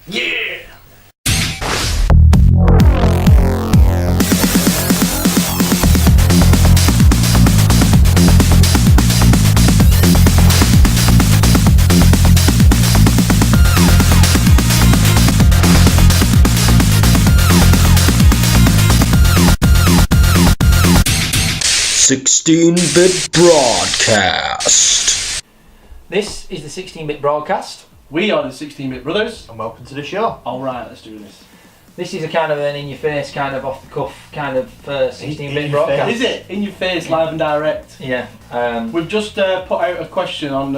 Yeah! Sixteen-bit broadcast. This is the 16-bit broadcast. We are the 16-bit brothers. And welcome to the show. Alright, let's do this. This is a kind of an in-your-face, kind of off-the-cuff kind of 16-bit broadcast. Is it? In your face, live and direct. Yeah. We've just put out a question on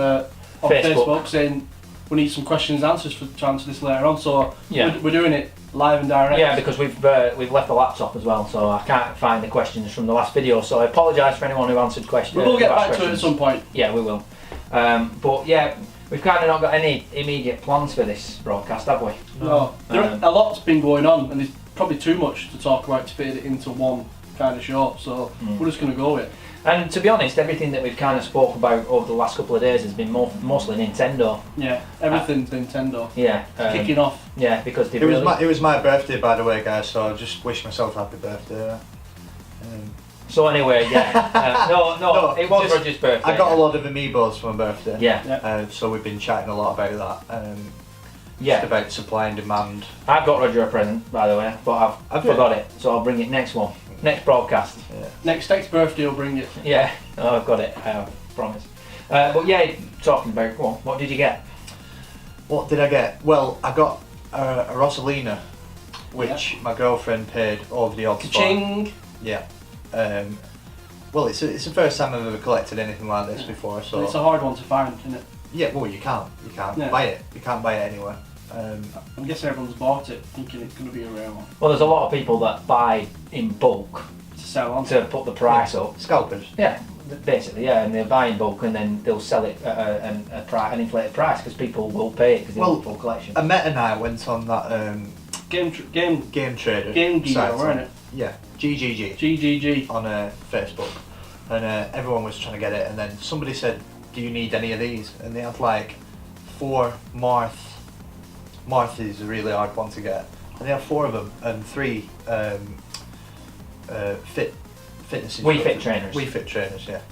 Facebook saying we need some questions and answers to answer this later on, so yeah. we're doing it live and direct. Yeah, because we've left the laptop as well, so I can't find the questions from the last video, so I apologise for anyone who answered questions. We will get back to it at some point. Yeah, we will. But yeah, we've kind of not got any immediate plans for this broadcast, have we? No. A lot's been going on, and there's probably too much to talk about to fit it into one kind of show, so we're just going to go with it. And to be honest, everything that we've kind of spoke about over the last couple of days has been mostly Nintendo. Yeah, everything's Nintendo. Yeah. Kicking off. Yeah, because they It was my birthday, by the way, guys, so I just wish myself happy birthday. So anyway, yeah. No, it was Roger's birthday. I got a lot of Amiibos for my birthday. Yeah. So we've been chatting a lot about that. Yeah. Just about supply and demand. I've got Roger a present, by the way, but I've forgot it, so I'll bring it next one. Next broadcast. Yeah. Next birthday will bring it. Yeah, I've got it, I promise. But yeah, talking about, what did you get? What did I get? Well, I got a Rosalina, which my girlfriend paid over the odds for. Ka-ching! Yeah. Well, it's the first time I've ever collected anything like this before, so... It's a hard one to find, isn't it? Yeah, well, you can't buy it. You can't buy it anywhere. I'm guessing everyone's bought it thinking it's going to be a rare one. Well, there's a lot of people that buy in bulk To sell on. to put the price up. Scalpers. Yeah, basically, yeah, and they buy in bulk and then they'll sell it at an inflated price because people will pay it because they want the full collection. Amette and I went on that Game Trader Game Gear, site weren't it? Yeah, GGG. GGG. On Facebook. And everyone was trying to get it, and then somebody said, do you need any of these? And they had like 4 Marth. Marth is a really hard one to get. And they have 4 of them, and 3 fitness We Fit trainers. We Fit trainers, yeah.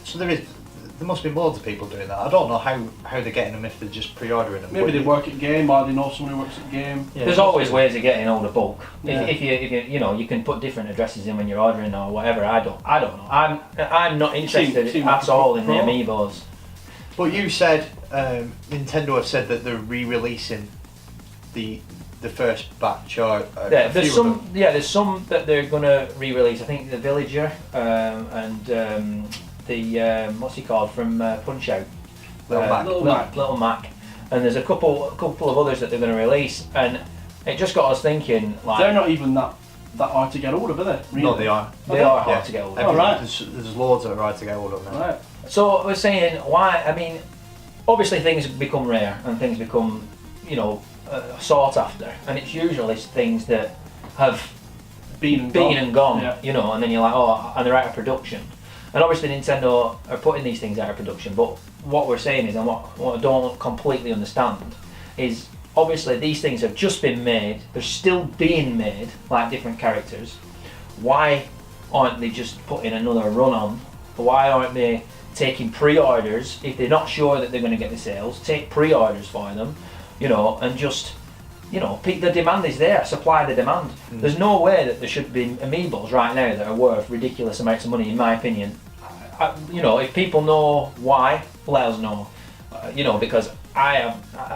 So there must be loads of people doing that. I don't know how they're getting them, if they're just pre-ordering them. Maybe they work at Game, or they know someone who works at Game. Yeah. There's always ways of getting all the bulk. Yeah. If you can put different addresses in when you're ordering or whatever. I don't know. I'm not interested at all in the Amiibos. But you said Nintendo have said that they're re-releasing the first batch. There's some that they're gonna re-release. I think the Villager and the what's he called from Punch Out, Little Mac, and there's a couple of others that they're gonna release, and it just got us thinking. Like, they're not even that hard to get hold of, are they? Really? No, they are. They are hard to get hold of. Oh, right. There's loads that are hard to get hold of now. Right. So we're saying why? I mean, obviously things become rare and things become, sought after, and it's usually things that have been and gone, yeah. And then you're like, and they're out of production. And obviously Nintendo are putting these things out of production, but what we're saying is, and what I don't completely understand, is obviously these things have just been made, they're still being made, like different characters. Why aren't they just putting another run on? Why aren't they taking pre-orders? If they're not sure that they're going to get the sales, take pre-orders for them, and just, the demand is there, supply the demand. There's no way that there should be Amiibos right now that are worth ridiculous amounts of money, in my opinion. If people know why, let us know. Because I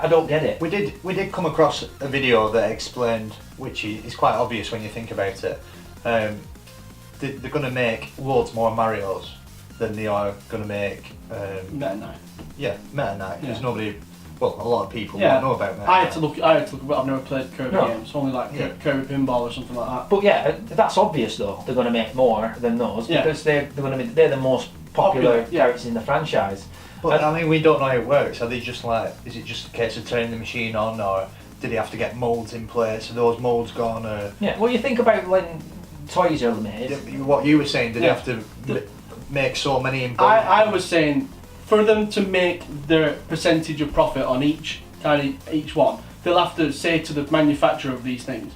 don't get it. We did come across a video that explained, which is quite obvious when you think about it. They're going to make loads more Marios than they are going to make Meta Knight. Yeah, Meta Knight. Because Yeah. nobody, well, a lot of people don't know about Meta I Knight. had to look. I've never played Kirby games. Only like Kirby Pinball or something like that. But yeah, that's obvious though. They're going to make more than those because they're the most popular characters in the franchise. But I mean, we don't know how it works. Are they just like? Is it just a case of turning the machine on, or do they have to get molds in place? Are those molds gone? Yeah. Well, you think about when toys are made. What you were saying, did they have to make so many in bulk? I was saying, for them to make their percentage of profit on each one, they'll have to say to the manufacturer of these things,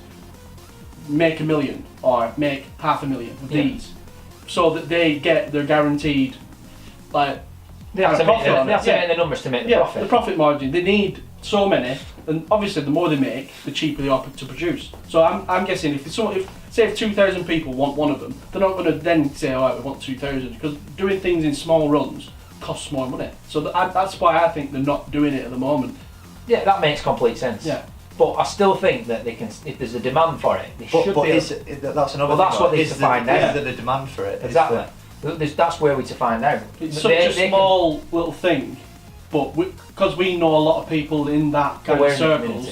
make 1 million or make 500,000 of these, so that they get their guaranteed like they have to make the numbers to make the profit. The profit margin. They need so many, and obviously the more they make, the cheaper they are to produce. So I'm guessing if 2,000 people want one of them, they're not going to then say, alright, we want 2,000, because doing things in small runs costs more money. So that's why I think they're not doing it at the moment. Yeah, that makes complete sense. Yeah. But I still think that they can, if there's a demand for it, they should be. That's another. Well, that's what they need to find out. Is there a demand for it? Exactly. That's where we're to find out. It's such a small little thing, but because we know a lot of people in that kind of circles,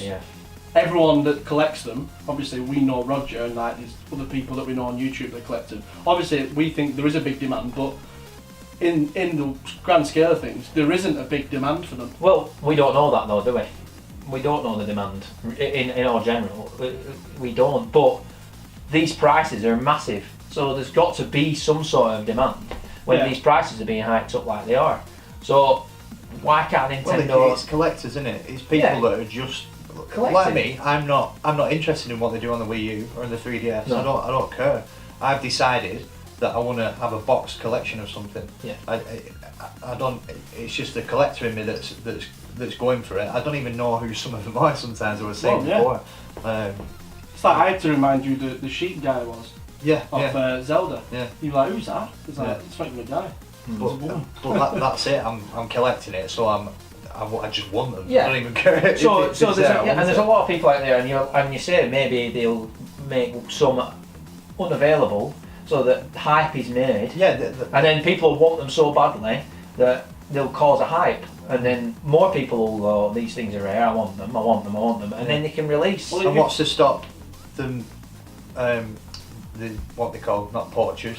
everyone that collects them, obviously we know Roger and like there's other people that we know on YouTube that collect them. Obviously we think there is a big demand, but in the grand scale of things, there isn't a big demand for them. Well, we don't know that though, do we? We don't know the demand in all general. We don't, but these prices are massive. So there's got to be some sort of demand when these prices are being hiked up like they are. So why can't Nintendo? Well, it's collectors, isn't it? It's people that are just like me. I'm not interested in what they do on the Wii U or the 3DS. No. I don't care. I've decided that I want to have a box collection of something. Yeah. I don't. It's just the collector in me that's going for it. I don't even know who some of them are. Sometimes I was saying before. It's like I had to remind you the sheep guy was. Of Zelda. Yeah. You're like, who's that? It's like, it's not even a guy. But that's it. I'm collecting it, so I just want them. Yeah. I don't even care. So there's a lot of people out there, and you say maybe they'll make some unavailable, so that hype is made. Yeah. And then people want them so badly that they'll cause a hype, and then more people will go, these things are rare. I want them, and then they can release. Well, and what's to stop them? What they call, not poachers,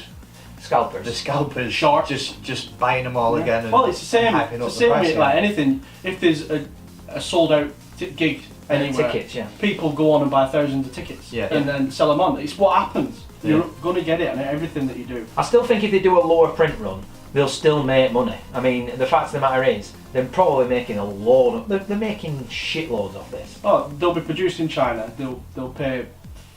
scalpers. The scalpers, sharks, just buying them all again. Well, it's the same. It's the same with like anything. If there's a sold out gig anywhere, tickets, people go on and buy thousands of tickets, and then sell them on. It's what happens. You're going to get it on everything that you do. I still think if they do a lower print run, they'll still make money. I mean, the fact of the matter is, they're probably making a load. They're making shitloads of this. Oh, they'll be produced in China. They'll pay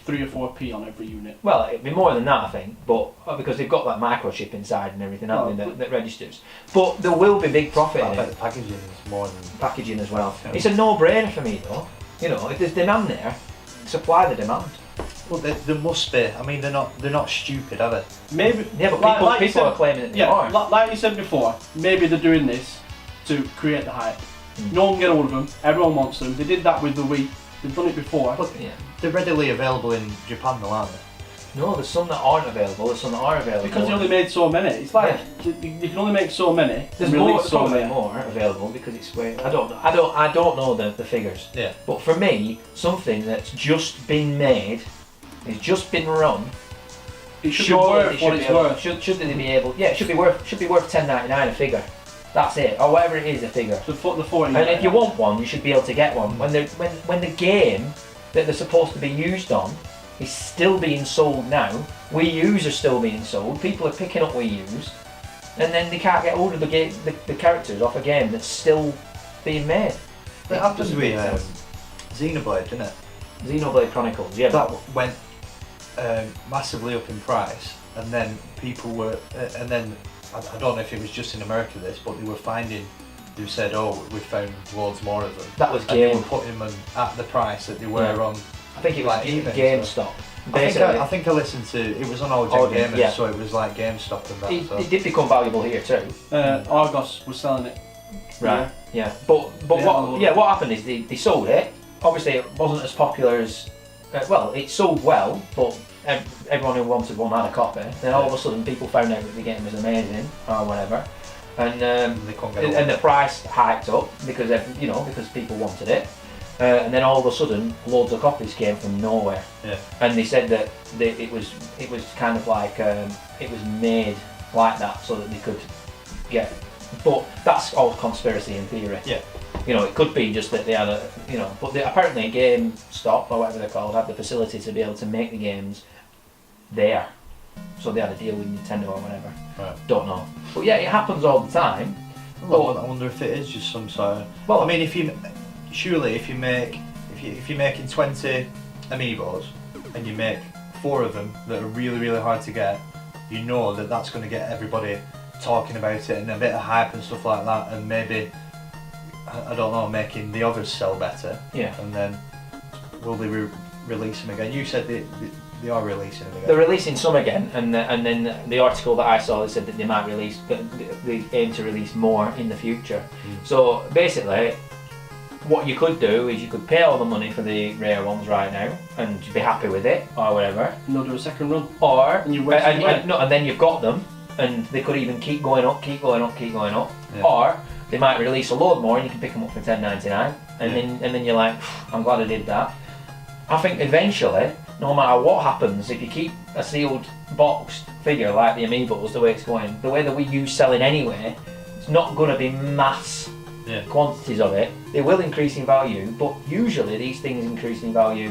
3 or 4p on every unit. Well, it'd be more than that, I think, but because they've got that microchip inside and everything, that registers. But there will be big profit in it. The packaging is more than packaging as well. Yeah. It's a no-brainer for me, though. You know, if there's demand there, supply the demand. Well, there must be. I mean, they're not stupid, are they? Maybe. Yeah, but people are claiming that they are. Like you said before, maybe they're doing this to create the hype. No one can get hold of them. Everyone wants them. They did that with the Wii. They've done it before. But they're readily available in Japan, though, aren't they? No, there's some that aren't available. There's some that are available. Because they only made so many. It's like you can only make so many. There's probably more available because it's where I don't know the figures. Yeah. But for me, something that's just been made, it's just been run. It should be worth what it's worth. Should they be able? Yeah, it should be worth $10.99 a figure. That's it, or whatever it is, a figure. The 40. And if you want one, you should be able to get one. When the game that they're supposed to be used on is still being sold now, Wii U's are still being sold. People are picking up Wii U's, and then they can't get hold of the characters off a game that's still being made. It happened with Xenoblade, didn't it? Xenoblade Chronicles, yeah. That went massively up in price, and then people were, and then I don't know if it was just in America this, but they were finding, who said, oh, we found loads more of them. That was They were putting them at the price that they were on. I think it was GameStop. I think I listened to, it was on All Gen Gamers, so it was like GameStop and that. It did become valuable here too. Argos was selling it. Right, yeah. But what happened is they sold it. Obviously it wasn't as popular as, it sold well, but everyone who wanted one had a copy. Then all of a sudden people found out that the game was amazing or whatever, and the price hiked up because because people wanted it, and then all of a sudden loads of copies came from nowhere. Yeah. And they said that it was kind of like it was made like that so that they could get. But that's all conspiracy in theory. Yeah. It could be just that they had but apparently GameStop or whatever they're called had the facility to be able to make the games there. So they had a deal with Nintendo or whatever. Right. Don't know. But yeah, it happens all the time. I wonder if it is just some sort of... Well, I mean, if you if you're making 20 Amiibos and you make 4 of them that are really, really hard to get, you know that that's going to get everybody talking about it and a bit of hype and stuff like that, and maybe, I don't know, making the others sell better. Yeah. And then will they release them again? You said they are releasing them again. They're releasing some again, and then the article that I saw, they said that they might release, they aim to release more in the future. So basically, what you could do is you could pay all the money for the rare ones right now and be happy with it or whatever. And they'll do a second run. Or and then you've got them, and they could even keep going up. Yeah. Or they might release a load more, and you can pick them up for $10.99, and then you're like, I'm glad I did that. I think eventually, no matter what happens, if you keep a sealed boxed figure like the Amiibos, the way it's going, the way that we use selling anyway, it's not going to be mass quantities of it. They will increase in value, but usually these things increase in value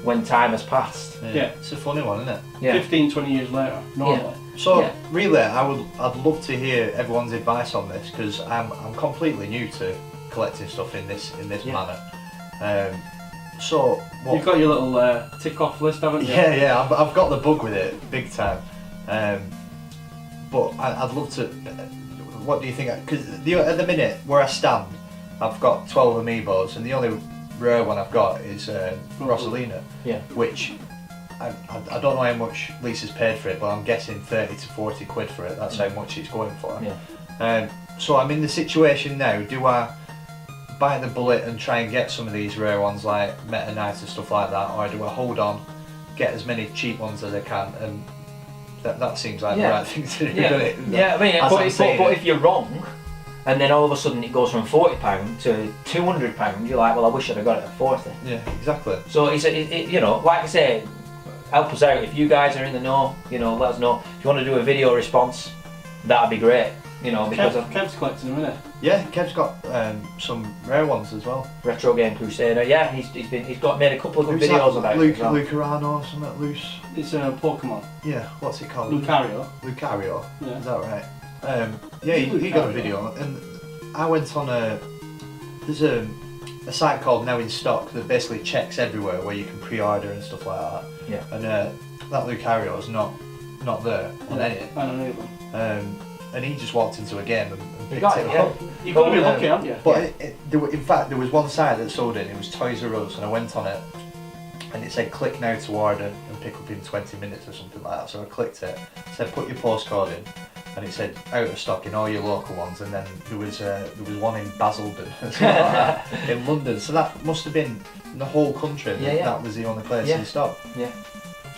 when time has passed. Yeah, it's a funny one, isn't it? Yeah. 15, 20 years later, normally. So really, I'd love to hear everyone's advice on this, because I'm completely new to collecting stuff in this manner. So you've got your little tick off list, haven't you? Yeah, I've got the bug with it big time. But I'd love to. What do you think? Because at the minute where I stand, I've got 12 Amiibos, and the only rare one I've got is Rosalina. Yeah. Which I don't know how much Lisa's paid for it, but I'm guessing 30 to 40 quid for it. That's how much it's going for. Yeah. So I'm in the situation now. Do I bite the bullet and try and get some of these rare ones like Meta Knight and stuff like that, or do I hold on, get as many cheap ones as I can, and that seems like the right thing to do, doesn't it? Yeah, I mean, but if you're wrong, and then all of a sudden it goes from £40 to £200, you're like, well, I wish I'd have got it at 40. Yeah, exactly. So you know, like I say, help us out. If you guys are in the know, you know, let us know. If you want to do a video response, that'd be great. You know, because Kev's collecting them, isn't it? Yeah, Kev's got some rare ones as well. Retro Game Crusader. Yeah, he's made a couple of good videos about it. Lucarano or something loose. It's a Pokemon. Yeah, what's it called? Lucario. Yeah. Is that right? Yeah, he got a video, and I went on there's a site called Now in Stock that basically checks everywhere where you can pre-order and stuff like that. Yeah. And that Lucario is not there on any. I don't know them. And he just walked into a game and picked it yeah. up. You've got to be lucky, haven't you? But in fact, there was one site that sold it, and it was Toys R Us, and I went on it, and it said click now to order and pick up in 20 minutes or something like that. So I clicked it, it said put your postcode in, and it said out of stock in all your local ones, and then there was one in Basildon in London. So that must have been in the whole country. That was the only place in stock. Yeah.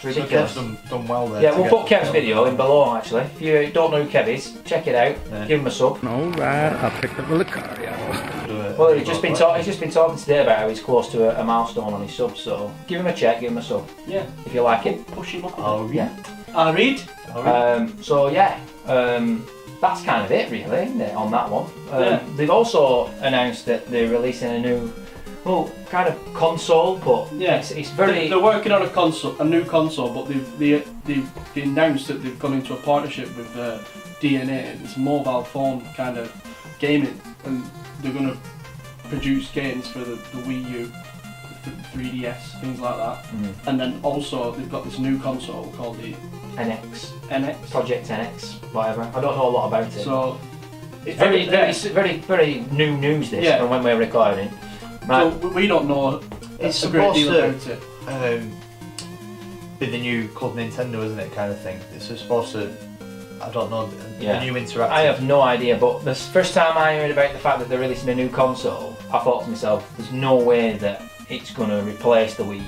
It's ridiculous. So Kev's done well there. Yeah, we'll put Kev's video in below actually. If you don't know who Kev is, check it out. Give him a sub. Alright, I'll pick up the Lucario. Well, he's just been talking today about how he's close to a milestone on his sub, so give him a check, give him a sub. Yeah. If you like it. Push him up. I'll read. So that's kind of it really, isn't it, on that one. They've also announced that they're releasing a new kind of console, but it's very. They're working on a new console, but they've announced that they've gone into a partnership with DNA. It's mobile phone kind of gaming, and they're going to produce games for the Wii U, the 3DS, things like that. And then also they've got this new console called the NX, Project NX, whatever. I don't know a lot about it. So it's very new news this from when we're recording. So we don't know it's a great deal supposed about it. Be the new Club Nintendo, isn't it, kind of thing? It's supposed to, I don't know, the new interactive. I have no idea, but the first time I heard about the fact that they're releasing a new console, I thought to myself, there's no way that it's going to replace the Wii U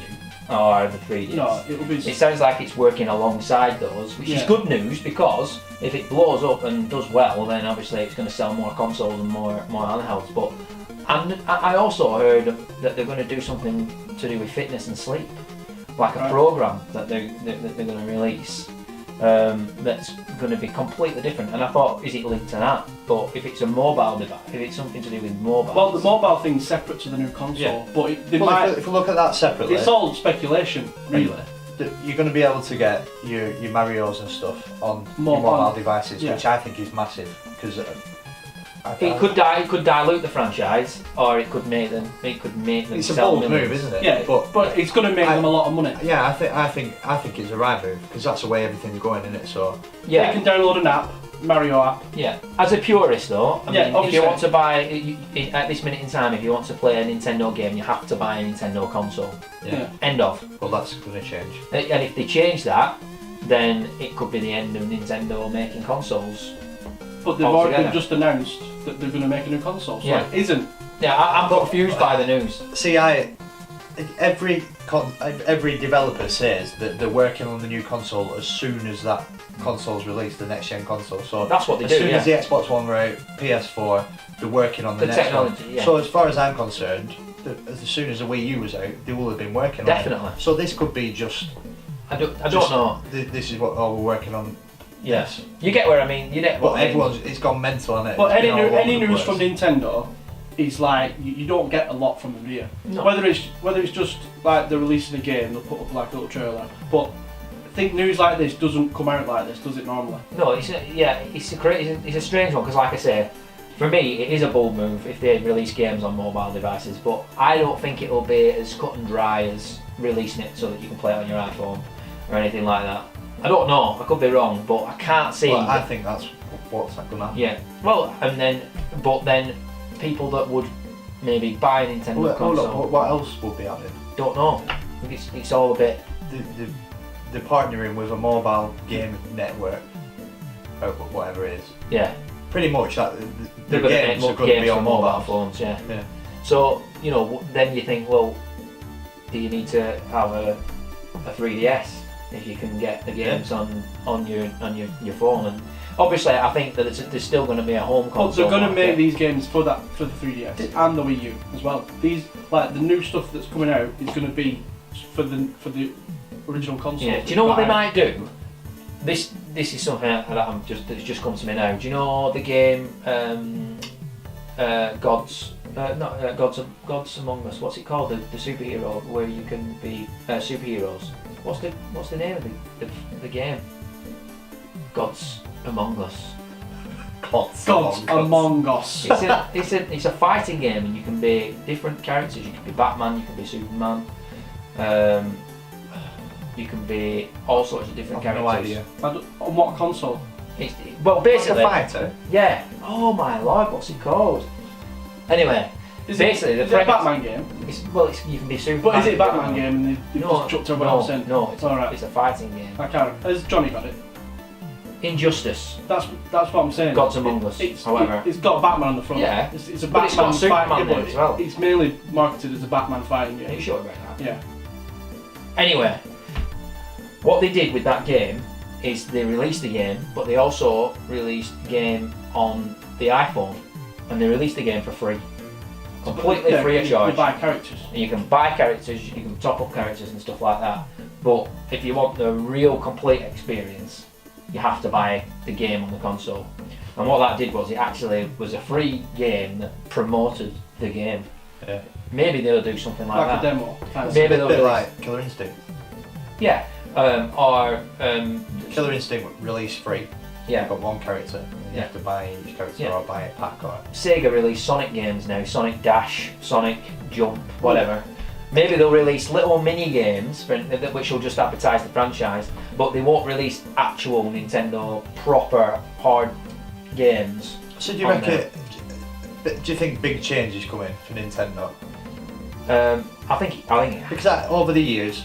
or the 3DS. No, it'll be. It sounds like it's working alongside those, which is good news, because if it blows up and does well, then obviously it's going to sell more consoles and more handhelds. But and I also heard that they're going to do something to do with fitness and sleep, like a program that they're going to release that's going to be completely different. And I thought, is it linked to that? But if it's a mobile device, if it's something to do with mobile, well, the mobile thing's separate to the new console. But if we look at that separately, it's all speculation, really. You're going to be able to get your Marios and stuff on mobile devices, which I think is massive, because It could dilute the franchise, or it could make them. It's a sell bold millions. move, isn't it? Yeah, but it's going to make them a lot of money. Yeah, I think it's a right move because that's the way everything's going, isn't it? So You can download an app, Mario app. Yeah. As a purist, though, I mean, if obviously. you want to buy at this minute in time, if you want to play a Nintendo game, you have to buy a Nintendo console. Yeah. End of. Well, that's going to change. And if they change that, then it could be the end of Nintendo making consoles. But they've just announced that they're going to make a new console, so it isn't. Yeah, I'm confused by the news. See, every developer says that they're working on the new console as soon as that console's released, the next gen console. So that's what they do. As soon as the Xbox One were out, PS4, they're working on the next technology, one. Yeah. So as far as I'm concerned, as soon as the Wii U was out, they will have been working on it. Definitely. So this could be just. I don't know. This is what we're working on. Yes. You get where I mean. You get what I mean. It's gone mental on it. But any news from Nintendo is like you don't get a lot from them, do you? No. Whether it's just like they're releasing a game, they'll put up like a little trailer. But I think news like this doesn't come out like this, does it normally? No, it's a strange one because, like I say, for me it is a bold move if they release games on mobile devices. But I don't think it'll be as cut and dry as releasing it so that you can play it on your iPhone or anything like that. I don't know. I could be wrong, but I can't see. Well, I think that's what's going to happen. Yeah. Well, but then people that would maybe buy a Nintendo console. What else would be happening? Don't know. I think it's all a bit. They're partnering with a mobile game network, or whatever it is. Yeah. Pretty much that. The They're going to games make are going to be for on mobile phones. Yeah. So then you think, well, do you need to have a 3DS if you can get the games on your phone? And obviously, I think that there's still going to be a home console. But they're going to make these games for the 3DS and the Wii U as well. These the new stuff that's coming out is going to be for the original console. Yeah. Do you know what they might do? This is something that's just come to me now. Do you know the game Gods Among Us? What's it called? The superhero where you can be superheroes. What's the name of the game? Gods Among Us. Gods Among Us. It's a fighting game and you can be different characters. You can be Batman. You can be Superman. You can be all sorts of different characters. No idea. On what console? Basically. Like a fighter? Yeah. Oh my lord, what's it called? Anyway, basically is it a Batman game? You can be Superman. But is it a Batman game and they just chucked everyone else in? No, it's a fighting game. I can't. Has Johnny got it? Injustice. That's what I'm saying. Gods Among Us. However, it's got Batman on the front. Yeah. It's a But it's Batman got Superman fighting there game. as well. It's mainly marketed as a Batman fighting game. Are you sure about that? Yeah. Anyway, what they did with that game is they released the game, but they also released the game on the iPhone, and they released the game for free, completely free of charge. You buy characters. And you can buy characters, you can top up characters and stuff like that. But if you want the real complete experience, you have to buy the game on the console. And what that did was it actually was a free game that promoted the game. Yeah. Maybe they'll do something like that. A demo. Maybe they'll do like Killer Instinct. Yeah. Killer Instinct released free. Yeah. You've got one character. And you have to buy each character or buy a pack or. Sega release Sonic games now. Sonic Dash, Sonic Jump, whatever. Maybe they'll release little mini games which will just advertise the franchise, but they won't release actual Nintendo proper hard games. So do you reckon? Do you think big change is coming for Nintendo? I think because over the years,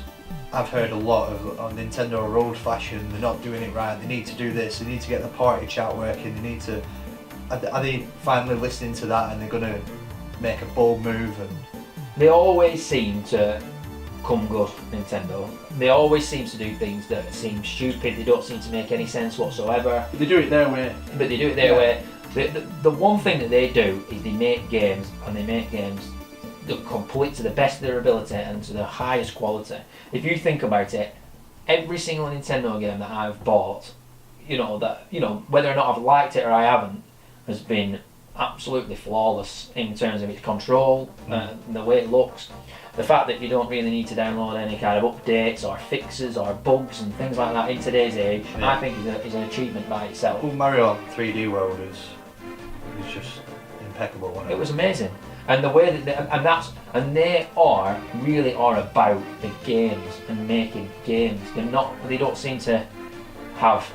I've heard a lot of Nintendo are old-fashioned. They're not doing it right. They need to do this. They need to get the party chat working. They need to. Are they finally listening to that and they're gonna make a bold move? And they always seem to come good, Nintendo. They always seem to do things that seem stupid. They don't seem to make any sense whatsoever. They do it their way. But they do it their way. The one thing that they do is they make games, and they make games that complete to the best of their ability and to the highest quality. If you think about it, every single Nintendo game that I've bought, whether or not I've liked it or I haven't, has been absolutely flawless in terms of its control, and the way it looks. The fact that you don't really need to download any kind of updates or fixes or bugs and things like that in today's age, I think is an achievement by itself. Well, Mario 3D World is just impeccable, wasn't it? It was amazing, and the way that they really are about the games and making games. They don't seem to have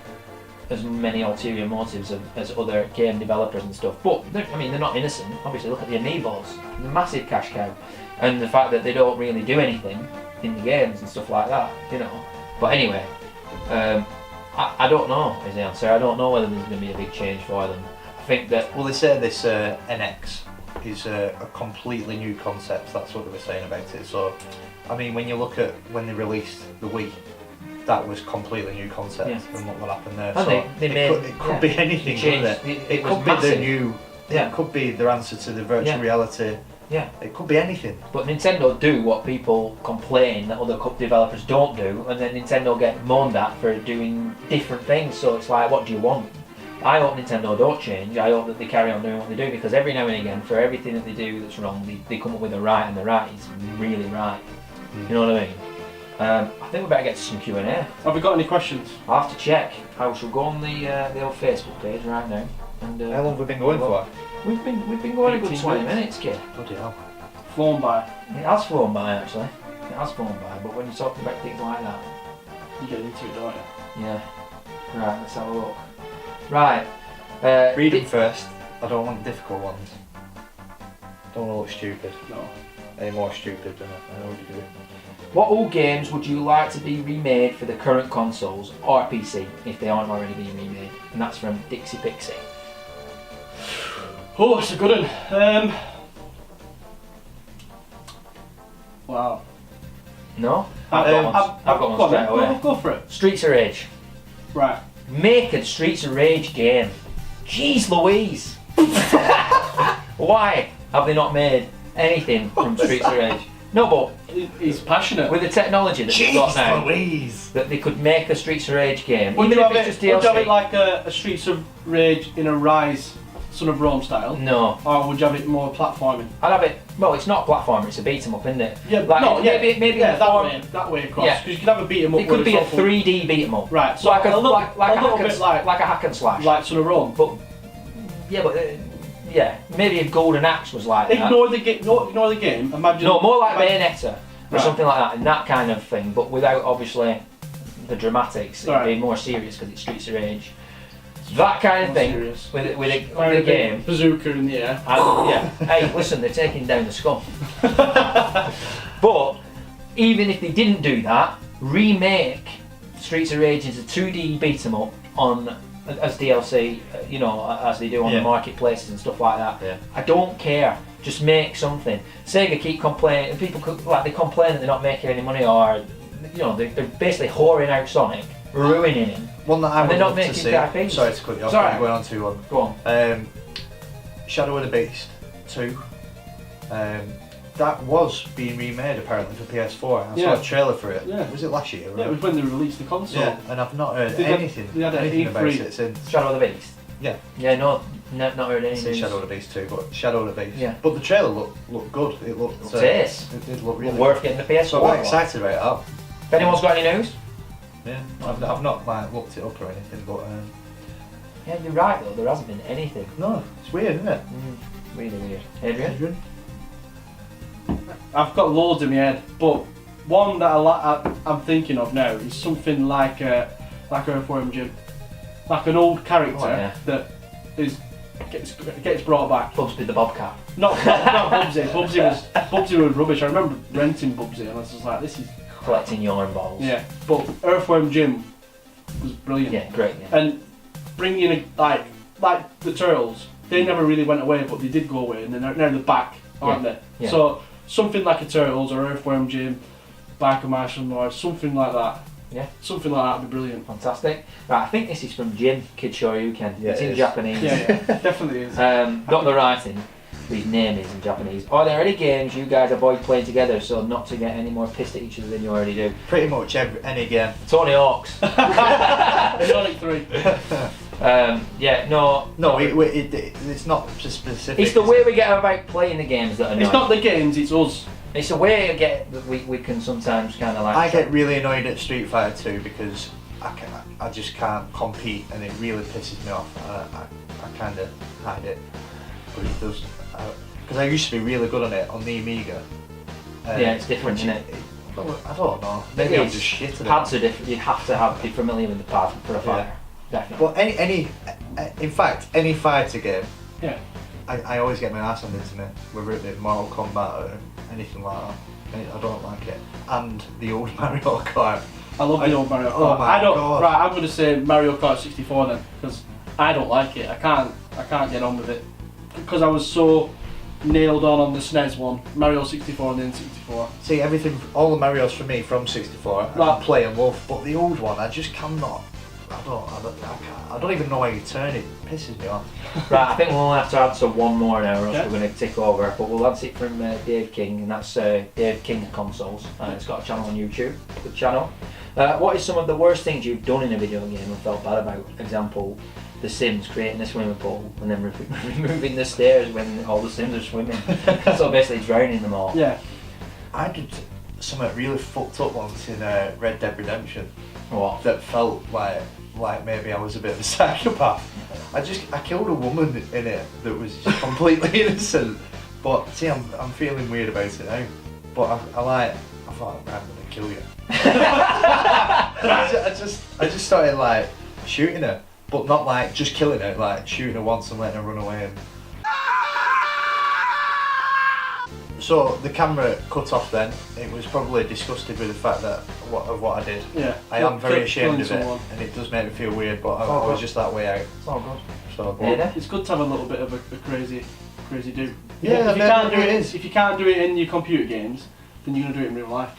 as many ulterior motives as other game developers and stuff. But they're not innocent. Obviously, look at the Amiibos, the massive cash cow, and the fact that they don't really do anything in the games and stuff like that. But anyway, I don't know is the answer. I don't know whether there's going to be a big change for them. I think that. Well, they say this NX is a completely new concept. That's what they were saying about it. So, I mean, when you look at when they released the Wii, that was completely new concept, and what happened there. And so it could be anything, couldn't it? It could be the new. Yeah. It could be their answer to the virtual reality. Yeah. It could be anything. But Nintendo do what people complain that other developers don't do, and then Nintendo get moaned at for doing different things. So it's like, what do you want? I hope Nintendo don't change. I hope that they carry on doing what they do, because every now and again, for everything that they do that's wrong, they come up with a right, and the right is really right. You know what I mean? I think we better get to some Q&A. Have we got any questions? I'll have to check. I shall go on the old Facebook page right now. And how long have we been going for? We've been going a good 20 minutes, kid. Bloody hell. Flown by. It has flown by, actually. It has flown by, but when you're talking about things like that, You get into it, don't you? yeah. Right, let's have a look. Right. Read them first. I don't want difficult ones. Don't want to look stupid. No. Any more stupid than I know what you do. What old games would you like to be remade for the current consoles or PC if they aren't already being remade? And that's from Dixie Pixie. Oh, that's a good one. Wow. No? I've got one straight away. Go for it. Streets of Rage. Right. Make a Streets of Rage game. Jeez Louise! Why have they not made anything from Streets of Rage? No, but he's passionate. with the technology that they've got now, Louise. that they could make a Streets of Rage game. Would Even you if have it's it? just Would you have DLC. it like a Streets of Rage in a Rise, Son of Rome style? No. Or would you have it more platforming? I'd have it. Well, it's not a platformer; it's a beat 'em up, isn't it? Yeah, Like, no, yeah, maybe yeah, in the form- that way across. Yeah. Because you could have a beat 'em up. It could with be a sort of- 3D beat 'em up. Right. So like a little hack and bit like a hack and slash. Son of Rome. But yeah, but yeah, maybe if Golden Axe was like that. Ignore the game. Imagine. No, more like Bayonetta or Right. something like that, and that kind of thing, but without obviously the dramatics. It'd be more serious because it's Streets of Rage. That kind of More thing serious. with a Fire game. Bazooka in the air. And, yeah. Hey, listen, they're taking down the scum. But even if they didn't do that, remake Streets of Rage as a 2D beat 'em up on as DLC, as they do on the marketplaces and stuff like that. Yeah. I don't care. Just make something. Sega keep complaining. People they complain that they're not making any money, or they're basically whoring out Sonic, ruining him. One that I And they're would not love to making see. IPs. Sorry to cut you off. Sorry. I'm going on too long. Go on. Shadow of the Beast 2. That was being remade apparently for PS4. I saw a trailer for it. Yeah. Was it last year? Yeah, it was when they released the console. Yeah, and I've not heard They had- anything, they had an anything about E3. it since. Shadow of the Beast. Yeah. Yeah, not heard any I say news. Shadow of the Beast 2, but Shadow of the Beast. Yeah. But the trailer looked good. It looked. It did look really. Worth getting the PS4. So I'm excited about If anyone's got any news? that. Yeah. I've not like looked it up or anything, but Yeah, you're right though. There hasn't been anything. no, it's weird, isn't it? Really weird. Adrian? I've got loads in my head, but one that I'm thinking of now is something like Earthworm Jim, like an old character that gets brought back. Bubsby the Bobcat. Not Bubsy. Bubsy was rubbish. I remember renting Bubsy, and I was just like, this is Collecting yarn balls. yeah. But Earthworm Jim was brilliant. Yeah, great. Yeah. And bringing in like the Turtles, they never really went away, but they did go away, and now they're back, aren't they? Yeah. So something like a Turtles or Earthworm Jim, Biker Marshall or something like that. Yeah. Something like that would be brilliant. Fantastic. Right, I think this is from Jim Kid Show You Can. Yeah, it's it in is. Japanese. Yeah, definitely is. Not the writing, but his name is in Japanese. Are there any games you guys avoid playing together so not to get any more pissed at each other than you already do? Pretty much any game. Tony Hawk's. Sonic 3. Yeah, no. No, it's not just specific. It's the way we get about playing the games that annoy. It's not the games, it's us. It's a way to get that we can sometimes kind of like. I get really annoyed at Street Fighter 2 because I just can't compete and it really pisses me off. I kind of hide it. but it does. Because I used to be really good on it on the Amiga. Yeah, it's different, isn't it? I don't know. Maybe I'm just shit at it. Pads are different. You have to be familiar with the pad for a fighter. Definitely. Well, in fact, any fighter game. Yeah. I always get my ass handed to me, whether it be Mortal Kombat or anything like that. I don't like it. And the old Mario Kart. I love the old Mario Kart. Oh my God. Right, I'm going to say Mario Kart 64 then, because I don't like it. I can't get on with it because I was so nailed on the SNES one, Mario 64 and then 64. See, all the Marios for me from 64, I can play and love, but the old one, I just cannot. I don't even know how you turn it. It pisses me off. Right, I think we'll have to answer one more now, or else we're going to tick over. But we'll answer it from Dave King, and that's Dave King Consoles. It's got a channel on YouTube. Good channel. What is some of the worst things you've done in a video game and felt bad about? Example, The Sims creating a swimming pool and then removing the stairs when all the Sims are swimming. So basically drowning them all. Yeah. I did something really fucked up once in Red Dead Redemption. What? That felt like maybe I was a bit of a psychopath. I killed a woman in it that was just completely innocent. But see, I'm feeling weird about it now. But I thought I'm gonna kill you. I just started like shooting her, but not like just killing her, like shooting her once and letting her run away. So the camera cut off then. It was probably disgusted with the fact that of what I did. Yeah. I am very ashamed of it, and it does make me feel weird, but I was just that way out. It's all good. So, it's good to have a little bit of a crazy do. Yeah, if you can't do it in your computer games, then you're gonna do it in real life.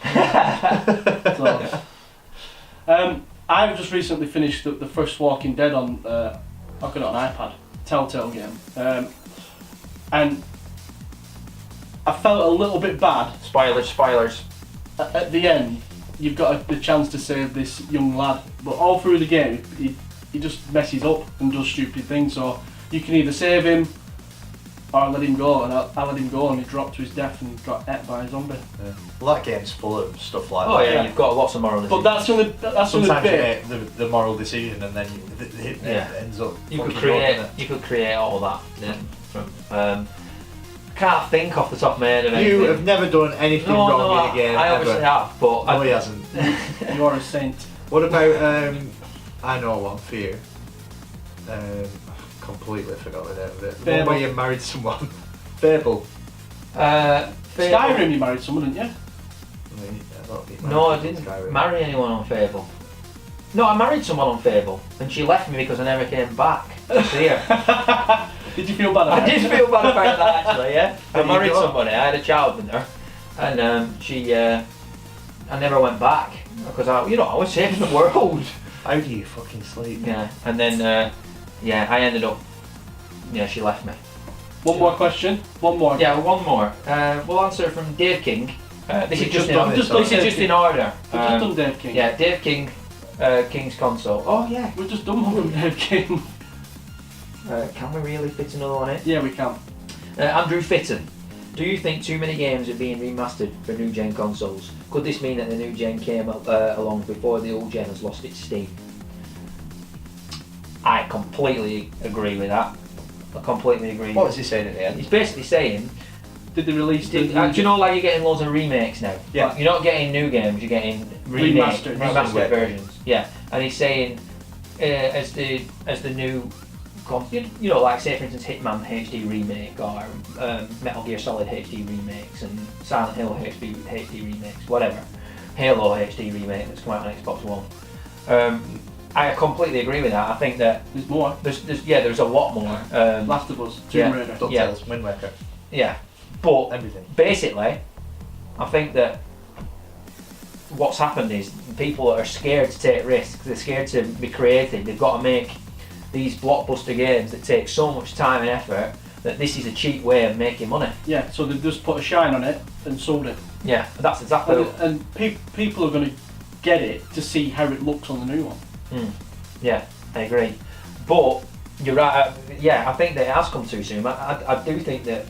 So, I've just recently finished the first Walking Dead on. I've got it on iPad, Telltale game, and I felt a little bit bad. Spoilers. At the end, you've got the chance to save this young lad, but all through the game, he just messes up and does stupid things. So you can either save him or let him go, and I let him go, and he dropped to his death and got ate by a zombie. Yeah. Well, that game's full of stuff like that. Oh yeah, you've got lots of moral decisions. But that's only sometimes bit. you make the moral decision, and then it ends up. You could create all that. Yeah. Can't think off the top of my head of anything. You have never done anything wrong in a game. I obviously have, but no, he hasn't. You are a saint. What about? I know one for you. Completely forgot the name of it. The one where you married someone. Fable. Skyrim, you married someone, didn't you? No, I didn't marry anyone on Fable. No, I married someone on Fable, and she left me because I never came back to see her. Did you feel bad about I did feel bad about that actually, yeah. I married somebody, I had a child with her, and I never went back because I was saving the world. How do you fucking sleep? Yeah, and then I ended up, she left me. One more question. One more. Yeah, one more. We'll answer from Dave King. This is just in order. We've just done Dave King. Yeah, Dave King, King's Console. Oh yeah. We've just done one from Dave King. Can we really fit another one in? Yeah, we can. Andrew Fitton. Do you think too many games are being remastered for new gen consoles? Could this mean that the new gen came along before the old gen has lost its steam? I completely agree with that. What was he saying at the end? He's basically saying, did they release do you know, like you're getting loads of remakes now? Yeah. Like, you're not getting new games, you're getting remastered versions. Yeah. And he's saying, as the new, like say for instance Hitman HD remake or Metal Gear Solid HD remakes and Silent Hill HD remakes, whatever, Halo HD remake that's come out on Xbox One. I completely agree with that. I think that there's more. There's a lot more. Last of Us, Tomb Raider, DuckTales, Wind Waker. Yeah, but everything. Basically, I think that what's happened is people are scared to take risks. They're scared to be creative. They've got to make these blockbuster games that take so much time and effort that this is a cheap way of making money. Yeah, so they've just put a shine on it and sold it. Yeah, that's exactly. And people are going to get it to see how it looks on the new one. Yeah, I agree. But you're right. I think that it has come too soon. I do think that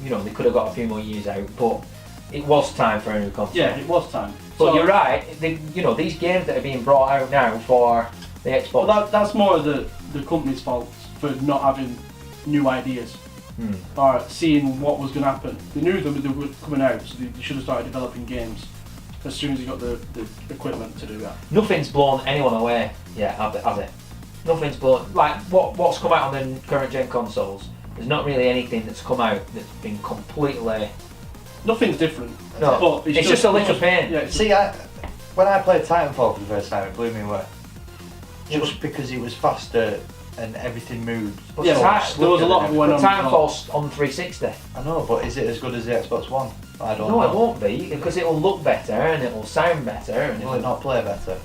they could have got a few more years out, but it was time for a new console. Yeah, it was time. But you're right. These games that are being brought out now for the Xbox. Well, that's more the company's fault for not having new ideas. or seeing what was going to happen. They knew they were coming out, so they should have started developing games as soon as they got the equipment to do that. Nothing's blown anyone away yet, has it? Nothing's blown. Like what's come out on the current gen consoles. There's not really anything that's come out that's been completely. Nothing's different. No, but it's just a lick of paint. Yeah, See, when I played Titanfall for the first time, it blew me away. Just because it was faster and everything moved. But there was a lot of going on. Titanfall's on 360. I know, but is it as good as the Xbox One? I don't know. No, it won't be, because it will look better and it will sound better. And Will it not play better?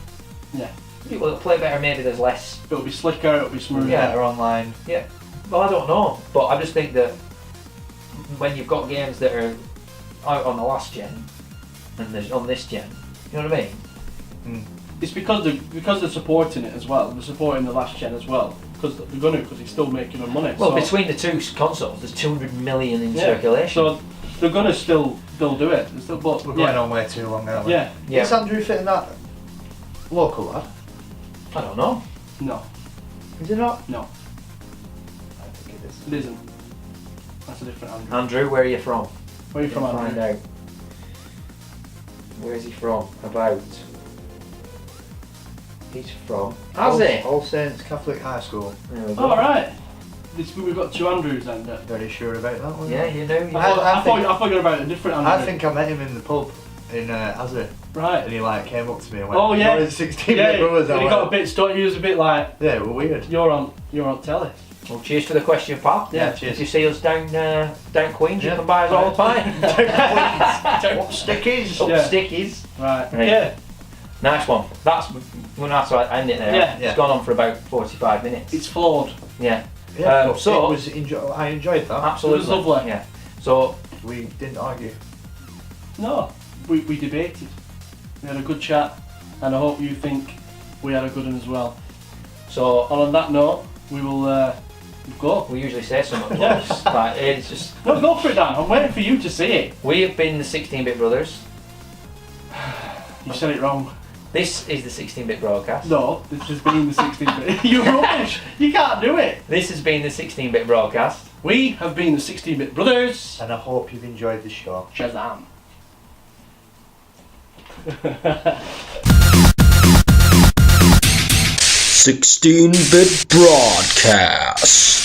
Yeah. It will play better, maybe there's less. It'll be slicker, it'll be smoother. Better online. Yeah. Well, I don't know, but I just think that when you've got games that are out on the last gen and there's on this gen, you know what I mean? It's because they're supporting it as well. They're supporting the last gen as well because they're going to, because it's still making them money. Well, between the two consoles, there's 200 million in circulation. So they're going to still do it. But we're going on way too long now. Yeah. Is Andrew fitting that local lad? I don't know. No. Is it not? No. I think it is. It isn't. That's a different Andrew. Andrew, where are you from? Where are you from, Andrew? Find out. Where is he from? About. He's from. All Saints Catholic High School. All right. We've got two Andrews then. Very sure about that one. Yeah, you know. I thought you were about a different Andrew. I think I met him in the pub in Azzy. Right. And he like came up to me and went, "Oh yeah, 16-bit brothers." And he got a bit stuck. He was a bit like, yeah, we're weird. You're on telly. Well, cheers for the question, pal. Yeah, cheers. If you see us down Queens, you can buy us all the time. Up stickies. Up stickies. Right. Yeah. Nice one. That's why I end it there. Yeah. It's gone on for about 45 minutes. It's flawed. Yeah. Yeah. So it was I enjoyed that. Absolutely. It was lovely. Yeah. So we didn't argue. No, we debated. We had a good chat, and I hope you think we had a good one as well. So and on that note, we will go. We usually say something, but like, it's just. No, go for it, Dan. I'm waiting for you to say it. We have been the 16-bit brothers. You said it wrong. This is the 16-bit broadcast. No, this has been the 16-bit. You're rubbish. You can't do it. This has been the 16-bit broadcast. We have been the 16-bit brothers. And I hope you've enjoyed the show. Shazam. 16-bit broadcast.